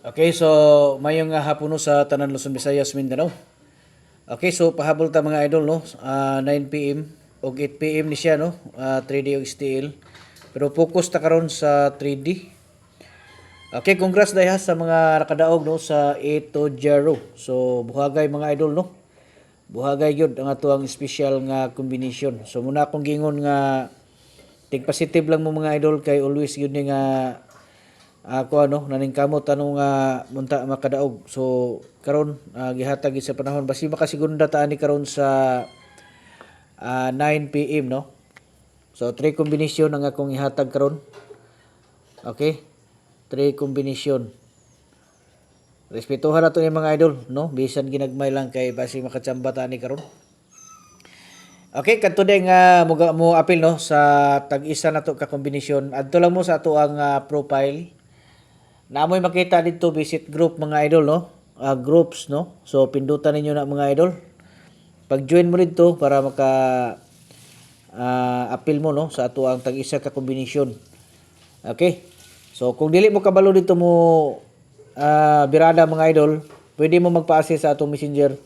Okay, so mayong nga hapon no sa tanan Luzon, Visayas, Mindanao. Okay, so pahabol ta mga idol no, 9 PM og 8 PM ni siya no, 3D og STL. Pero focus ta karon sa 3D. Okay, congrats dahil sa mga nakadaog no sa 8 to 0. So buhagay mga idol no. Buhagay gyud ang ato ang special nga combination. So muna akong gingon nga tig positive lang mo mga idol kay always gyud ni nga ako naning kamot anong munta makadaog. So karon gihatag sa panahon basi makasigunda ta ani karon sa 9 PM no. So 3 combination ang akong ihatag karon. Okay? 3 combination. Respetuhan nato ni mga idol no, bisan ginagmay lang kay basi makatsamba ta ani karon. Okay, kadto day nga mo apil no sa tag-isa nato ka kombinasyon. Adto lang mo sa ato ang profile. Naamoy makita dito visit group mga idol no. Groups no. So pindutan ninyo na mga idol. Pag-join mo dito para maka apil mo no sa ato ang tag-isa ka kombinasyon. Okay. So kung dili mo kabalo dito mo birada mga idol, pwede mo magpa-assist sa atong messenger.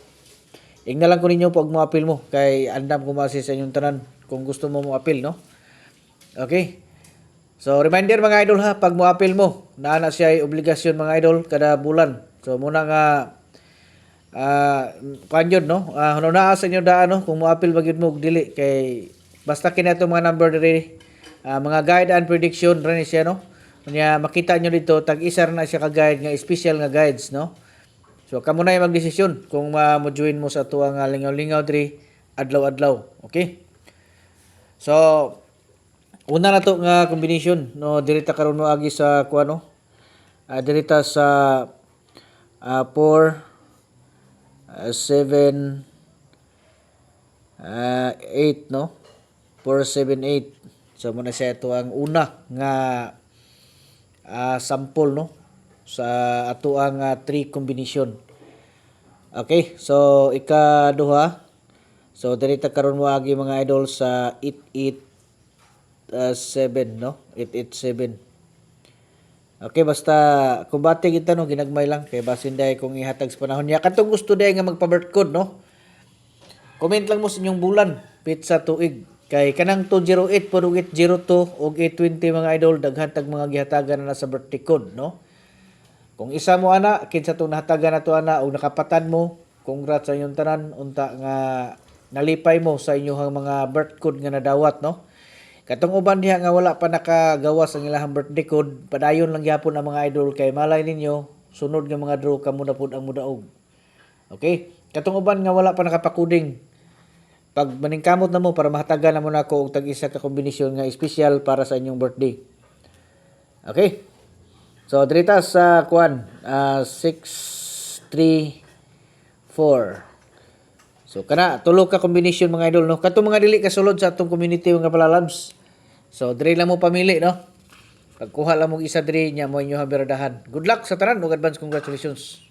Igna lang ko ninyo pag mo apil mo kay andam ko ma-assist sa inyong tanan kung gusto mo apil no. Okay. So reminder mga idol ha, pag mo apil mo, naa na siya ay obligasyon mga idol kada bulan. So muna nga kanyod no, naa sa inyo daan no kung mo apil magyud mo og dili kay basta kinato mga number diri mga guide and prediction rin siya no. Kanya makita nyo dito tag-isa na siya ka guide nga special nga guides no. So kamo na magdesisyon kung mo join mo sa tuwa nga lingaw-lingaw diri adlaw-adlaw. Okay? So una na to nga combination no dirita karon mo agi sa kuano. Dirita sa 4 7 8 no. 4 7 8. So muna siya ito ang una nga sample no sa ato ang 3 combination. Okay, so ikaduha. So dirita karon mo agi mga idol sa 887 no, 887. Okay, basta kumbate kita no ginagmay lang kay basin day kung ihatag sa panahon niya. Katong gusto day nga magpa-birth code no. Comment lang mo sa inyong bulan pizza tuig. Kay kanang 208 puro 802 og 820 mga idol daghan tag mga gihatagan na sa birthday code no. Kung isa mo ana kinsa tong nahatagan nato ana og nakapatan mo, congrats sa inyong tanan unta nga nalipay mo sa inyong mga birth code nga nadawat no. Katong uban diha nga wala pa nakagawas ang ilang birthday code, padayon lang gyapon ang mga idol kay malay ninyo sunod nga mga draw kamo na pud ang mudaog. Okay? Katong uban nga wala pa nakapakuding, pag maningkamot na mo para mahatagan na mo na ako og tag-isa ka kombinasyon nga special para sa inyong birthday. Okay? So dirita sa 6 3 4. So kana tulo ka combination mga idol no. Katong mga dili kasulod sa atong community mga palalabs. So dire lang mo pamili no. Pagkuha lang mo isa dire nya mo inyo habiradahan. Good luck sa tanan ug advance congratulations.